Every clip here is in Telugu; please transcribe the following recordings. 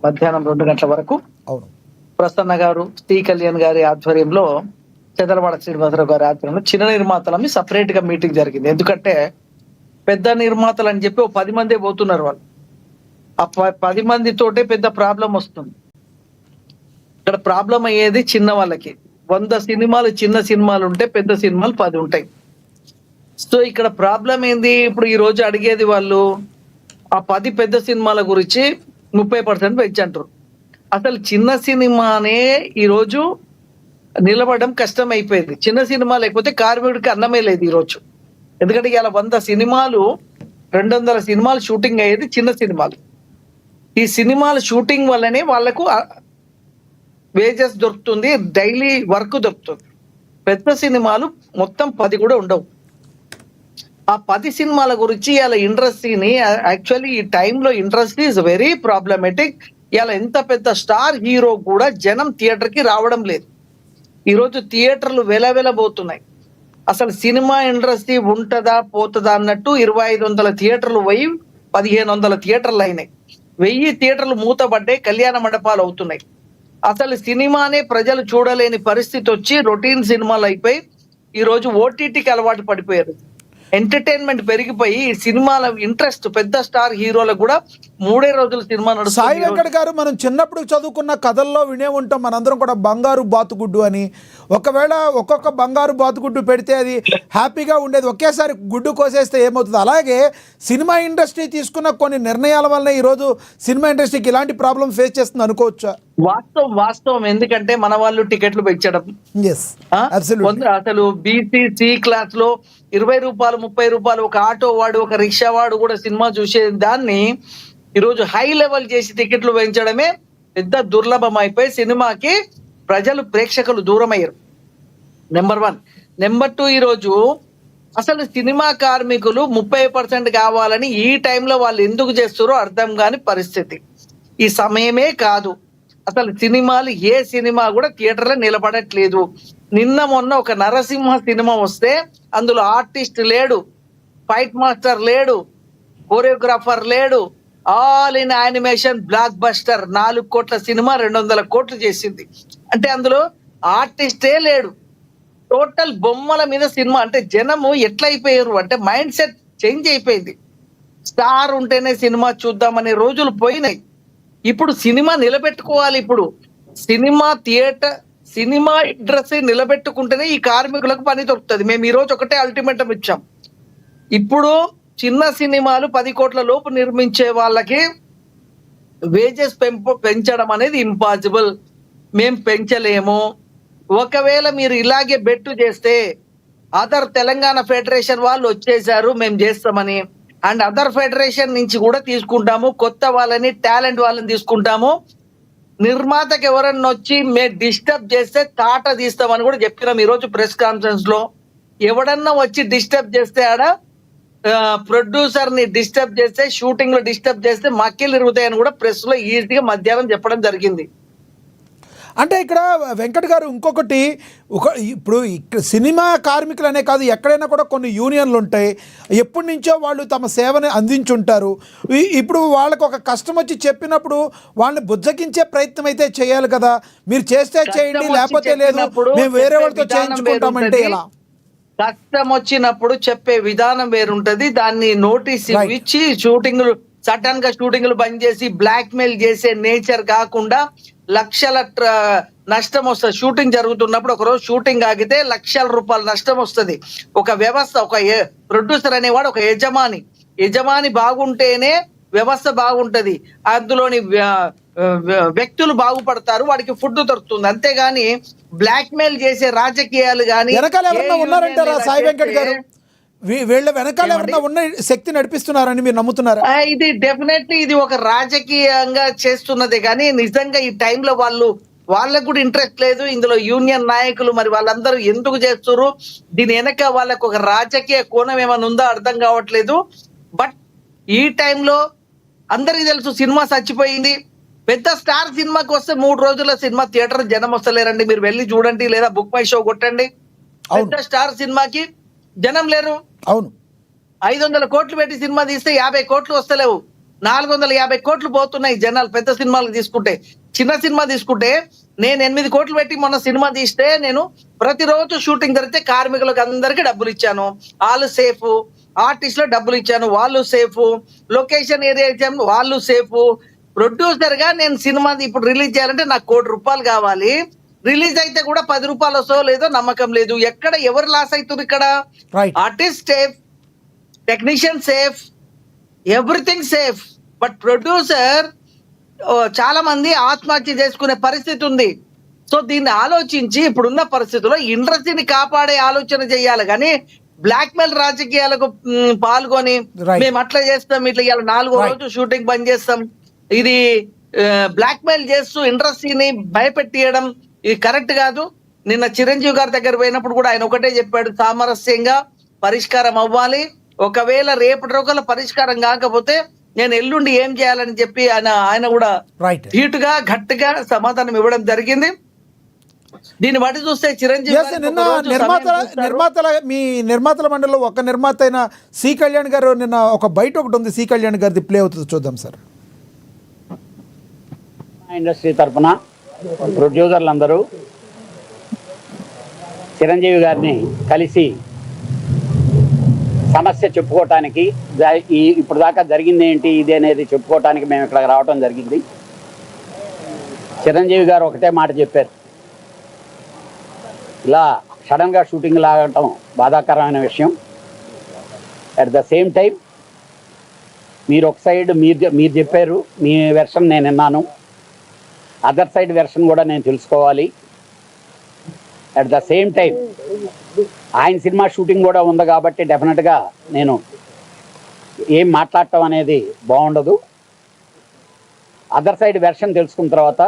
మధ్యాహ్నం 2 గంటల వరకు అవును. ప్రసన్న గారు, శ్రీ కళ్యాణ్ గారి ఆధ్వర్యంలో, చదలవాడ శ్రీనివాసరావు గారి ఆధ్వర్యంలో చిన్న నిర్మాతలని సెపరేట్ గా మీటింగ్ జరిగింది. ఎందుకంటే పెద్ద నిర్మాతలు అని చెప్పి 10 మందే పోతున్నారు వాళ్ళు. ఆ 10 మందితోటే పెద్ద ప్రాబ్లం వస్తుంది. ఇక్కడ ప్రాబ్లం అయ్యేది చిన్న వాళ్ళకి. 100 సినిమాలు చిన్న సినిమాలు ఉంటే పెద్ద సినిమాలు 10 ఉంటాయి. సో ఇక్కడ ప్రాబ్లం ఏంది? ఇప్పుడు ఈ రోజు అడిగేది వాళ్ళు ఆ 10 పెద్ద సినిమాల గురించి 30% పెంచంటారు. అసలు చిన్న సినిమానే ఈ రోజు నిలబడడం కష్టం అయిపోయింది. చిన్న సినిమా లేకపోతే కార్మికుడికి అన్నమే లేదు ఈ రోజు. ఎందుకంటే ఇలా 100 సినిమాలు 200 సినిమాలు షూటింగ్ అయ్యేది చిన్న సినిమాలు. ఈ సినిమాల షూటింగ్ వల్లనే వాళ్లకు వేజెస్ దొరుకుతుంది, డైలీ వర్క్ దొరుకుతుంది. పెద్ద సినిమాలు మొత్తం 10 కూడా ఉండవు. ఆ 10 సినిమాల గురించి ఇలా ఇండస్ట్రీని యాక్చువల్లీ ఈ టైంలో ఇండస్ట్రీ ఇస్ వెరీ ప్రాబ్లమేటిక్. ఇలా ఎంత పెద్ద స్టార్ హీరో కూడా జనం థియేటర్ కి రావడం లేదు. ఈ రోజు థియేటర్లు వెలవెలబోతున్నాయి. అసలు సినిమా ఇండస్ట్రీ ఉంటదా పోతుందా అన్నట్టు 2500 థియేటర్లు పోయి 1500 థియేటర్లు అయినాయి. 1000 థియేటర్లు మూతబడ్డాయి, కళ్యాణ మండపాలు అవుతున్నాయి. అసలు సినిమానే ప్రజలు చూడలేని పరిస్థితి వచ్చి రొటీన్ సినిమాలు అయిపోయి ఈ రోజు ఓటీటీకి అలవాటు పడిపోయారు. ఎంటర్టైన్మెంట్ పెరిగిపోయి ఈ సినిమాల ఇంట్రెస్ట్ పెద్ద స్టార్ హీరోలకు కూడా 3 రోజుల సినిమా నడుస్తుంది. సాయి వెంకట్ గారు, మనం చిన్నప్పుడు చదువుకున్న కథల్లో వినే ఉంటాం మనందరం కూడా బంగారు బాతుగుడ్డు అని. ఒకవేళ ఒక్కొక్క బంగారు బాతుగుడ్డు పెడితే అది హ్యాపీగా ఉండేది, ఒకేసారి గుడ్డు కోసేస్తే ఏమవుతుంది? అలాగే సినిమా ఇండస్ట్రీ తీసుకున్న కొన్ని నిర్ణయాల వల్ల ఈరోజు సినిమా ఇండస్ట్రీకి ఇలాంటి ప్రాబ్లం ఫేస్ చేస్తుంది అనుకోవచ్చా? వాస్తవం. ఎందుకంటే మన వాళ్ళు టికెట్లు పెంచడం, అసలు బీసీ సి క్లాస్ లో 20 రూపాయలు 30 రూపాయలు ఒక ఆటో వాడు ఒక రిక్షా వాడు కూడా సినిమా చూసే దాన్ని ఈరోజు హై లెవెల్ చేసి టికెట్లు పెంచడమే పెద్ద దుర్లభం అయిపోయి సినిమాకి ప్రజలు ప్రేక్షకులు దూరం అయ్యారు. నెంబర్ 1. నెంబర్ 2, ఈరోజు అసలు సినిమా కార్మికులు 30% కావాలని ఈ టైంలో వాళ్ళు ఎందుకు చేస్తారో అర్థం కాని పరిస్థితి. ఈ సమయమే కాదు, అసలు సినిమాలు ఏ సినిమా కూడా థియేటర్లో నిలబడట్లేదు. నిన్న మొన్న ఒక నరసింహ సినిమా వస్తే అందులో ఆర్టిస్ట్ లేడు, ఫైట్ మాస్టర్ లేడు, కోరియోగ్రాఫర్ లేడు, all in animation block buster. 4 కోట్ల సినిమా 200 కోట్లు చేసింది. అంటే అందులో ఆర్టిస్టే లేడు, టోటల్ బొమ్మల మీద సినిమా. అంటే జనము ఎట్లా అయిపోయారు అంటే మైండ్ సెట్ చేంజ్ అయిపోయింది. స్టార్ ఉంటేనే సినిమా చూద్దామనే రోజులు పోయినాయి. ఇప్పుడు సినిమా నిలబెట్టుకోవాలి. ఇప్పుడు సినిమా థియేటర్ సినిమా ఇండస్ట్రీ నిలబెట్టుకుంటేనే ఈ కార్మికులకు పని దొరుకుతుంది. మేము ఈ రోజు ఒకటే అల్టిమేటం ఇచ్చాం. ఇప్పుడు చిన్న సినిమాలు 10 కోట్ల లోపు నిర్మించే వాళ్ళకి వేజెస్ పెంచడం అనేది ఇంపాసిబుల్. మేము పెంచలేము. ఒకవేళ మీరు ఇలాగే బెట్టు చేస్తే అదర్ తెలంగాణ ఫెడరేషన్ వాళ్ళు వచ్చేసారు మేము చేస్తామని, అండ్ అదర్ ఫెడరేషన్ నుంచి కూడా తీసుకుంటాము, కొత్త వాళ్ళని టాలెంట్ వాళ్ళని తీసుకుంటాము. నిర్మాతకి ఎవరన్నా వచ్చి మేము డిస్టర్బ్ చేస్తే తాట తీస్తామని కూడా చెప్పినాం ఈ రోజు ప్రెస్ కాన్ఫరెన్స్ లో. ఎవడన్నా వచ్చి డిస్టర్బ్ చేస్తే ఆడ ప్రొడ్యూసర్ ని డిస్టర్బ్ చేస్తే, షూటింగ్ లో డిస్టర్బ్ చేస్తే మక్కిలు ఇరుగుతాయని కూడా ప్రెస్ లో ఈజీగా మధ్యాహ్నం చెప్పడం జరిగింది. అంటే ఇక్కడ వెంకట్ గారు ఇంకొకటి, ఇప్పుడు సినిమా కార్మికులు అనే కాదు, ఎక్కడైనా కూడా కొన్ని యూనియన్లు ఉంటాయి. ఎప్పటి నుంచో వాళ్ళు తమ సేవని అందించుంటారు. ఇప్పుడు వాళ్ళకు ఒక కష్టం వచ్చి చెప్పినప్పుడు వాళ్ళని బుజ్జగించే ప్రయత్నం అయితే చేయాలి కదా. మీరు చేస్తే చేయండి, లేకపోతే లేదు, మేము వేరే వాళ్ళతో చేయించుకుంటామంటే ఎలా? కష్టం వచ్చినప్పుడు చెప్పే విధానం వేరుంటది. దాన్ని నోటీస్ ఇచ్చి షూటింగ్లు సడన్ గా షూటింగ్లు బంద్ చేసి బ్లాక్ మెయిల్ చేసే నేచర్ కాకుండా లక్షల నష్టం వస్తుంది. షూటింగ్ జరుగుతున్నప్పుడు ఒకరోజు షూటింగ్ ఆగితే లక్షల రూపాయల నష్టం వస్తుంది. ఒక వ్యవస్థ, ఒక ప్రొడ్యూసర్ అనేవాడు ఒక యజమాని బాగుంటేనే వ్యవస్థ బాగుంటది, అందులోని వ్యక్తులు బాగుపడతారు, వాడికి ఫుడ్ దొరుకుతుంది. అంతేగాని బ్లాక్ మెయిల్ చేసే రాజకీయాలు కానీ ఉన్నారంటారా సాయి వెంకట్ గారు? వీళ్ళ వెనకాల ఎవరన్నా ఉన్న శక్తి నడిపిస్తున్నారని మీరు నమ్ముతున్నారా? ఇది డెఫినెట్లీ ఇది ఒక రాజకీయంగా చేస్తున్నదే కానీ నిజంగా ఈ టైంలో వాళ్ళకు కూడా ఇంట్రెస్ట్ లేదు. ఇందులో యూనియన్ నాయకులు మరి వాళ్ళందరూ ఎందుకు చేస్తున్నారు, దీని వెనక వాళ్ళకు ఒక రాజకీయ కోణం ఏమైనా ఉందో అర్థం కావట్లేదు. బట్ ఈ టైంలో అందరికి తెలుసు సినిమా చచ్చిపోయింది. పెద్ద స్టార్ సినిమాకి వస్తే 3 రోజుల సినిమా థియేటర్ జనం వస్తలేరండి. మీరు వెళ్ళి చూడండి, లేదా బుక్ మై షో కొట్టండి. పెద్ద స్టార్ సినిమాకి జనం లేరు. అవును, 500 కోట్లు పెట్టి సినిమా తీస్తే 50 కోట్లు వస్తలేవు. 450 కోట్లు పోతున్నాయి జనాలు పెద్ద సినిమాలు తీసుకుంటే. చిన్న సినిమా తీసుకుంటే నేను 8 కోట్లు పెట్టి మొన్న సినిమా తీస్తే నేను ప్రతిరోజు షూటింగ్ జరిగితే కార్మికులకు అందరికీ డబ్బులు ఇచ్చాను, వాళ్ళు సేఫ్. ఆర్టిస్టులకు డబ్బులు ఇచ్చాను, వాళ్ళు సేఫ్. లొకేషన్ ఏరియా ఇచ్చాను, వాళ్ళు సేఫ్. ప్రొడ్యూసర్ గా నేను సినిమా ఇప్పుడు రిలీజ్ చేయాలంటే నాకు ₹1 కోటి కావాలి. రిలీజ్ అయితే కూడా ₹10 వస్తో లేదో నమ్మకం లేదు. ఎక్కడ ఎవరు లాస్ అవుతుంది ఇక్కడ? Artist safe, technician safe, everything safe. But producer చాలా మంది ఆత్మహత్య చేసుకునే పరిస్థితి ఉంది. సో దీన్ని ఆలోచించి ఇప్పుడున్న పరిస్థితుల్లో ఇండస్ట్రీని కాపాడే ఆలోచన చేయాలి కానీ బ్లాక్ మెయిల్ రాజకీయాలకు పాల్గొని మేము అట్లా చేస్తాం, ఇట్లా ఇవాళ 4వ రోజు షూటింగ్ బంద్ చేస్తాం, ఇది బ్లాక్ మెయిల్ చేస్తూ ఇండస్ట్రీని భయపెట్టియడం ఇది కరెక్ట్ కాదు. నిన్న చిరంజీవి గారి దగ్గర పోయినప్పుడు కూడా ఆయన ఒకటే చెప్పాడు, సామరస్యంగా పరిష్కారం అవ్వాలి. ఒకవేళ రేపటి రోజుల పరిష్కారం కాకపోతే నేను ఎల్లుండి ఏం చేయాలని చెప్పి ఆయన కూడా ధీటుగా గట్టిగా సమాధానం ఇవ్వడం జరిగింది. దీన్ని బట్టి చూస్తే చిరంజీవి నిన్న నిర్మాతల మండలిలో ఒక నిర్మాత అయిన సి కళ్యాణ్ గారు నిన్న ఒక బయట ఒకటి ఉంది, సి కళ్యాణ్ గారిది ప్లే అవుతుంది, చూద్దాం సార్. ఇండస్ట్రీ తరఫున ప్రొడ్యూసర్లందరూ చిరంజీవి గారిని కలిసి సమస్య చెప్పుకోవటానికి, ఇప్పుడు దాకా జరిగింది ఏంటి ఇది అనేది చెప్పుకోవటానికి మేము ఇక్కడ రావడం జరిగింది. చిరంజీవి గారు ఒకటే మాట చెప్పారు, ఇలా సడన్గా షూటింగ్ లాగటం బాధాకరమైన విషయం. అట్ ద సేమ్ టైం మీరు ఒక సైడ్ మీరు చెప్పారు, మీ వెర్షన్ నేను విన్నాను, అదర్ సైడ్ వెర్షన్ కూడా నేను తెలుసుకోవాలి. అట్ ద సేమ్ టైం ఆయన సినిమా షూటింగ్ కూడా ఉంది కాబట్టి డెఫినెట్గా నేను ఏం మాట్లాడటం అనేది బాగుండదు. అదర్ సైడ్ వెర్షన్ తెలుసుకున్న తర్వాత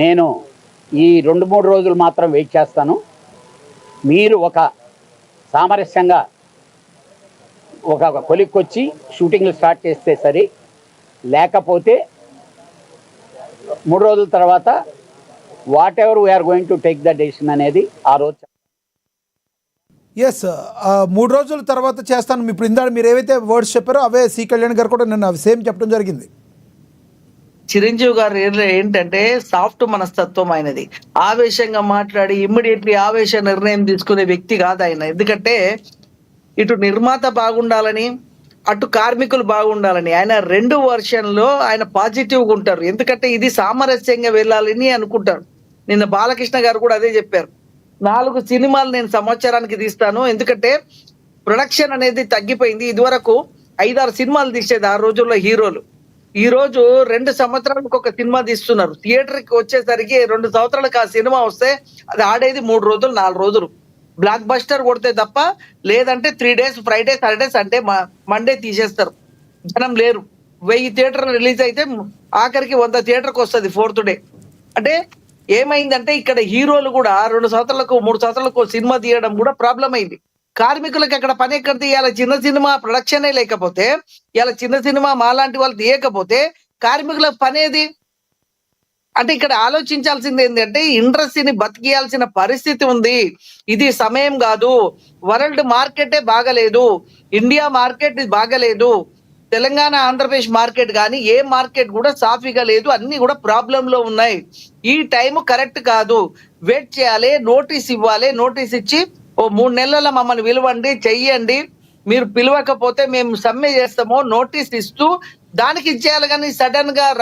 నేను ఈ 2-3 రోజులు మాత్రం వెయిట్ చేస్తాను. మీరు ఒక సామరస్యంగా ఒక కొలిక్కొచ్చి షూటింగ్లు స్టార్ట్ చేస్తే సరి, లేకపోతే 3 రోజుల తర్వాత whatever we're going to take the decision అనేది ఆ రోజు. ఎస్, 3 రోజుల తర్వాత చేస్తాను. ఇప్పుడు ఇందాక మీరు ఏవైతే వర్డ్స్ చెప్పారో అవే సి కళ్యాణ్ గారు కూడా నిన్న సేమ్ చెప్పడం జరిగింది. చిరంజీవి గారు ఏంటంటే సాఫ్ట్ మనస్తత్వం ఆయనది. ఆవేశంగా మాట్లాడి ఇమ్మీడియట్లీ ఆవేశ నిర్ణయం తీసుకునే వ్యక్తి కాదు ఆయన. ఎందుకంటే ఇటు నిర్మాత బాగుండాలని, అటు కార్మికులు బాగుండాలని ఆయన 2 వర్షన్లో ఆయన పాజిటివ్గా ఉంటారు. ఎందుకంటే ఇది సామరస్యంగా వెళ్ళాలని అనుకుంటారు. నిన్న బాలకృష్ణ గారు కూడా అదే చెప్పారు, 4 సినిమాలు నేను సంవత్సరానికి తీస్తాను, ఎందుకంటే ప్రొడక్షన్ అనేది తగ్గిపోయింది. ఇదివరకు 5-6 సినిమాలు తీసేది ఆ రోజుల్లో హీరోలు. ఈ రోజు 2 సంవత్సరాలకు ఒక సినిమా తీస్తున్నారు. థియేటర్కి వచ్చేసరికి 2 సంవత్సరాలకు ఆ సినిమా వస్తే అది ఆడేది 3 రోజులు 4 రోజులు బ్లాక్ బస్టర్ కొడితే తప్ప, లేదంటే 3 days Friday Saturday Sunday Monday తీసేస్తారు. జనం లేరు. 1000 థియేటర్లు రిలీజ్ అయితే ఆఖరికి 100 థియేటర్కి వస్తుంది 4th డే. అంటే ఏమైందంటే ఇక్కడ హీరోలు కూడా 2 సంవత్సరాలకు 3 సంవత్సరాలకు సినిమా తీయడం కూడా ప్రాబ్లం అయింది. కార్మికులకు అక్కడ పని ఎక్కడ తీయాలి? చిన్న సినిమా ప్రొడక్షనే లేకపోతే, ఇలా చిన్న సినిమా మాలాంటి వాళ్ళు తీయకపోతే కార్మికులకు పనేది? అంటే ఇక్కడ ఆలోచించాల్సింది ఏంటంటే ఇండస్ట్రీని బతికియాల్సిన పరిస్థితి ఉంది. ఇది సమయం కాదు. వరల్డ్ మార్కెటే బాగలేదు, ఇండియా మార్కెట్ బాగలేదు, తెలంగాణ ఆంధ్రప్రదేశ్ మార్కెట్ కానీ ఏ మార్కెట్ కూడా సాఫీగా లేదు, అన్ని కూడా ప్రాబ్లంలో ఉన్నాయి. ఈ టైం కరెక్ట్ కాదు. వెయిట్ చేయాలి, నోటీస్ ఇవ్వాలి. నోటీస్ ఇచ్చి 3 నెలల మమ్మల్ని పిలవండి, చెయ్యండి, మీరు పిలవకపోతే మేము సమ్మె చేస్తామో నోటీస్ ఇస్తూ దానికి ఇచ్చేయాలి. కానీ సడన్ గా